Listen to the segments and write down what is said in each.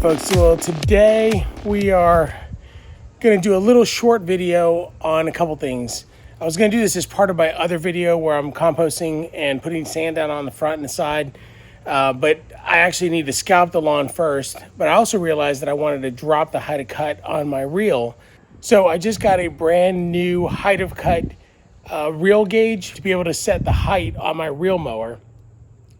folks, well today we are going to do a little short video on a couple things. I was going to do this as part of my other video where I'm composting and putting sand down on the front and the side, but I actually need to scalp the lawn first. But I also realized that I wanted to drop the height of cut on my reel. So I just got a brand new height of cut reel gauge to be able to set the height on my reel mower.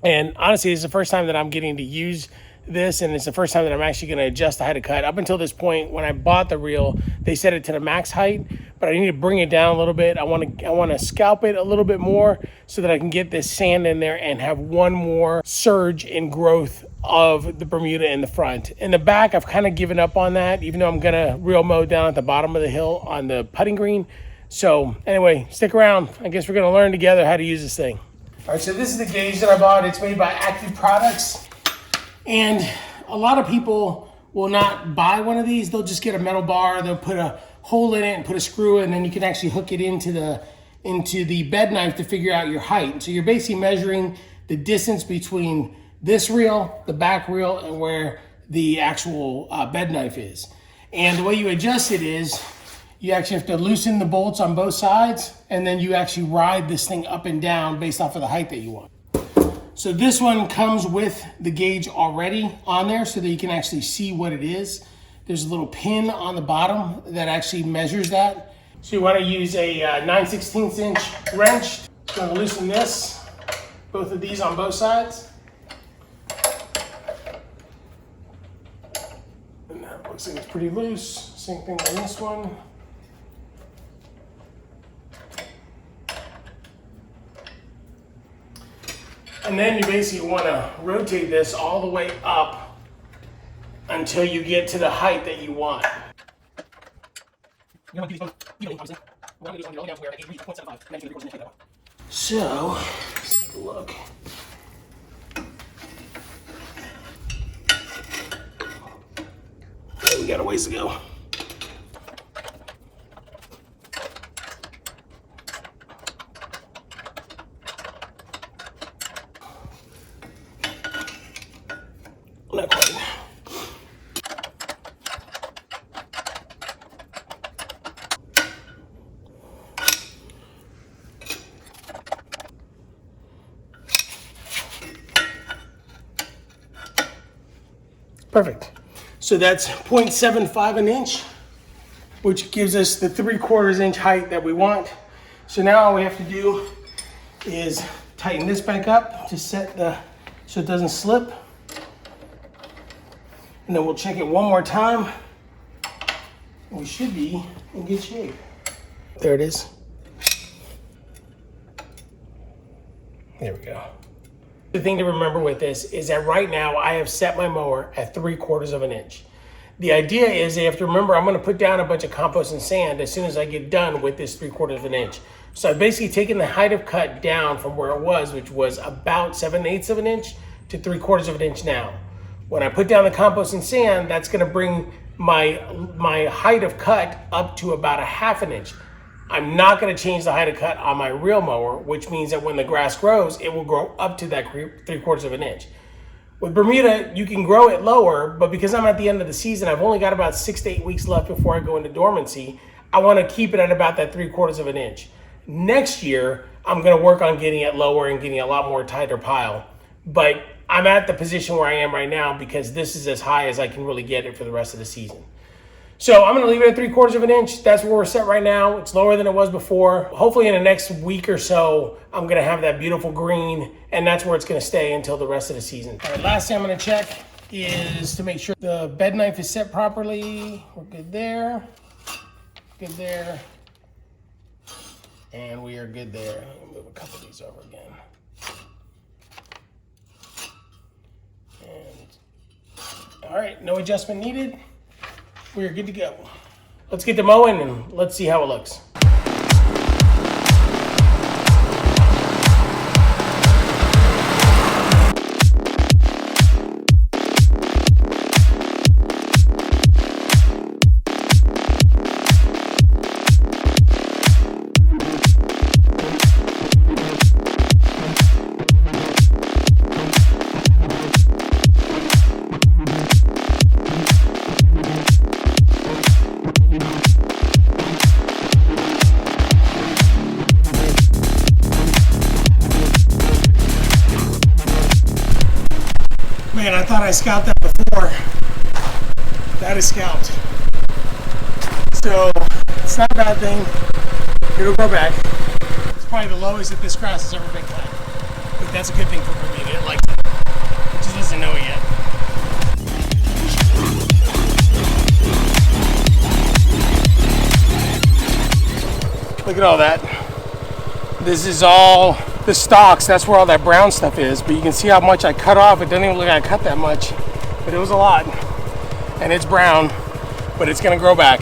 And honestly, it's the first time that I'm getting to use this, and it's the first time that I'm actually going to adjust the height of cut. Up until this point, when I bought the reel, they set it to the max height, but I need to bring it down a little bit. I want to scalp it a little bit more so that I can get this sand in there and have one more surge in growth of the Bermuda in the front. In the back, I've kind of given up on that, even though I'm going to reel mow down at the bottom of the hill on the putting green. So anyway, stick around. I guess we're going to learn together how to use this thing. All right, so this is the gauge that I bought. It's made by Accuproducts. And a lot of people will not buy one of these. They'll just get a metal bar. They'll put a hole in it and put a screw in, and then you can actually hook it into the bed knife to figure out your height. So you're basically measuring the distance between this reel, the back reel, and where the actual bed knife is. And the way you adjust it is you actually have to loosen the bolts on both sides, and then you actually ride this thing up and down based off of the height that you want. So this one comes with the gauge already on there so that you can actually see what it is. There's a little pin on the bottom that actually measures that. So you want to use a 9/16 inch wrench. So I'm going to loosen this, both of these on both sides. And that looks like it's pretty loose. Same thing on this one. And then you basically want to rotate this all the way up until you get to the height that you want. So, let's take a look. Okay, we got a ways to go. Not quite. Perfect. So that's 0.75 an inch, which gives us the 3/4 inch height that we want. So now all we have to do is tighten this back up to set so it doesn't slip. And then we'll check it one more time. We should be in good shape. There it is. There we go. The thing to remember with this is that right now I have set my mower at 3/4 inch. The idea is that you have to remember I'm going to put down a bunch of compost and sand as soon as I get done with this 3/4 inch. So I've basically taken the height of cut down from where it was, which was about 7/8 inch to 3/4 inch now. When I put down the compost and sand, that's going to bring my height of cut up to about 1/2 inch. I'm not going to change the height of cut on my reel mower, which means that when the grass grows, it will grow up to that 3/4 inch. With Bermuda, you can grow it lower, but because I'm at the end of the season, I've only got about 6 to 8 weeks left before I go into dormancy. I want to keep it at about that 3/4 inch. Next year, I'm going to work on getting it lower and getting a lot more tighter pile. But I'm at the position where I am right now because this is as high as I can really get it for the rest of the season. So I'm going to leave it at 3/4 inch. That's where we're set right now. It's lower than it was before. Hopefully in the next week or so, I'm going to have that beautiful green, and that's where it's going to stay until the rest of the season. All right, last thing I'm going to check is to make sure the bed knife is set properly. We're good there. Good there. And we are good there. Let me move a couple of these over again. All right, no adjustment needed. We're good to go. Let's get to mowing and let's see how it looks. thought I scalped that before. That is scalped. So it's not a bad thing. It'll grow back. It's probably the lowest that this grass has ever been cut. But that's a good thing for Bermuda. It likes it. It just doesn't know it yet. Look at all that. This is all the stalks. That's where all that brown stuff is. But you can see how much I cut off. It doesn't even look like I cut that much. But it was a lot. And it's brown. But it's going to grow back.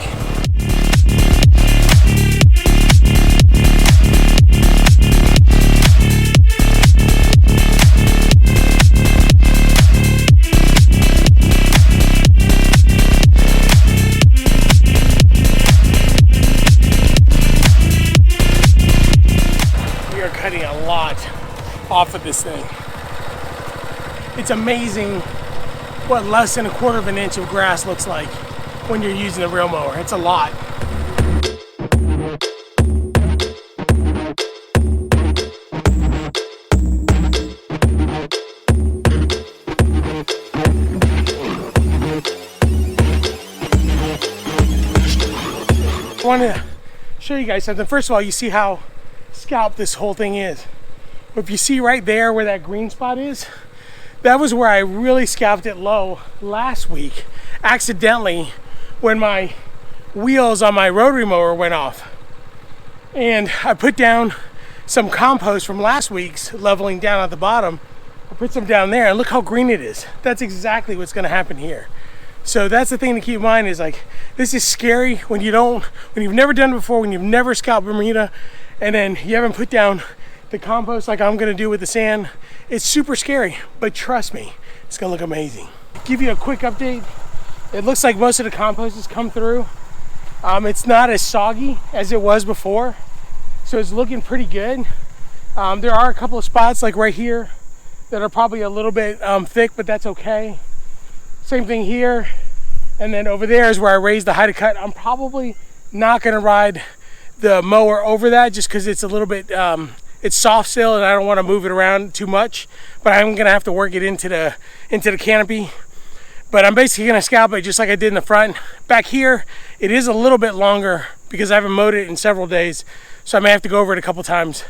Cutting a lot off of this thing. It's amazing what less than 1/4 of an inch of grass looks like when you're using a real mower. It's a lot. I want to show you guys something. First of all, you see how scalp this whole thing is. If you see right there where that green spot is, that was where I really scalped it low last week accidentally when my wheels on my rotary mower went off. And I put down some compost from last week's leveling down at the bottom. I put some down there and look how green it is. That's exactly what's going to happen here. So that's the thing to keep in mind is like, this is scary when you've never done it before, when you've never scalped Bermuda, and then you haven't put down the compost like I'm gonna do with the sand. It's super scary, but trust me, it's gonna look amazing. Give you a quick update. It looks like most of the compost has come through. It's not as soggy as it was before, so it's looking pretty good. There are a couple of spots like right here that are probably a little bit thick, but that's okay. Same thing here, and then over there is where I raised the height of cut. I'm probably not gonna ride the mower over that just because it's a little bit it's soft still and I don't want to move it around too much, but I'm gonna have to work it into the canopy. But I'm basically gonna scalp it just like I did in the front. Back here it is a little bit longer because I haven't mowed it in several days, so I may have to go over it a couple times,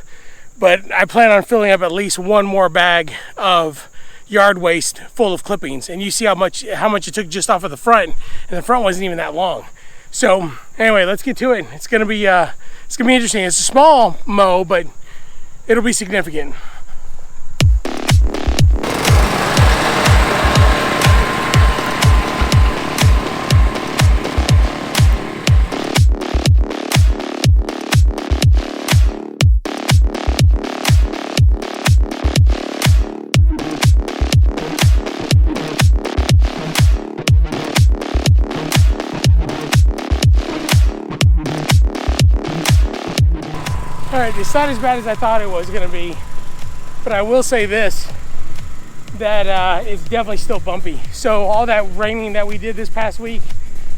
but I plan on filling up at least one more bag of yard waste full of clippings. And you see how much it took just off of the front, and the front wasn't even that long. So anyway, let's get to it. It's gonna be interesting. It's a small mow, but it'll be significant. All right, it's not as bad as I thought it was gonna be, but I will say this, that it's definitely still bumpy. So all that raining that we did this past week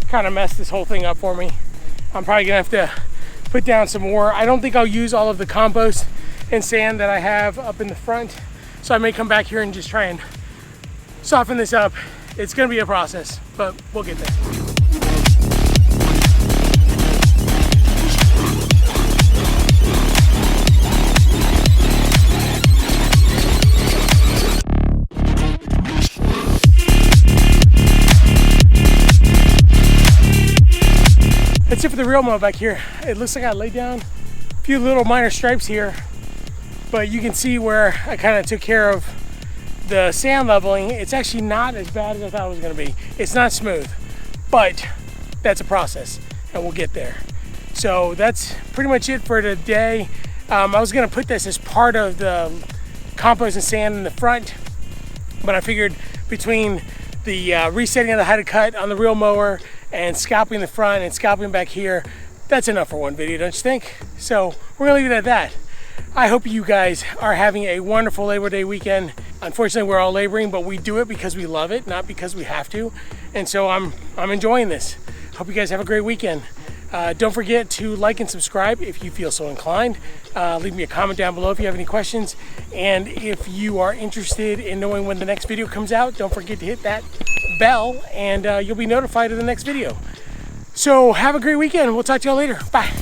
kind of messed this whole thing up for me. I'm probably gonna have to put down some more. I don't think I'll use all of the compost and sand that I have up in the front, so I may come back here and just try and soften this up. It's gonna be a process, but we'll get there. That's it for the real mow back here. It looks like I laid down a few little minor stripes here, but you can see where I kind of took care of the sand leveling. It's actually not as bad as I thought it was gonna be. It's not smooth, but that's a process and we'll get there. So that's pretty much it for today. I was gonna put this as part of the compost and sand in the front, but I figured between the resetting of the height of cut on the real mower and scalping the front and scalping back here, that's enough for one video, don't you think? So we're gonna leave it at that. I hope you guys are having a wonderful Labor Day weekend. Unfortunately, we're all laboring, but we do it because we love it, not because we have to. And so I'm enjoying this. Hope you guys have a great weekend. Don't forget to like and subscribe if you feel so inclined. Leave me a comment down below if you have any questions. And if you are interested in knowing when the next video comes out, don't forget to hit that bell and you'll be notified of the next video. So have a great weekend. We'll talk to y'all later. Bye.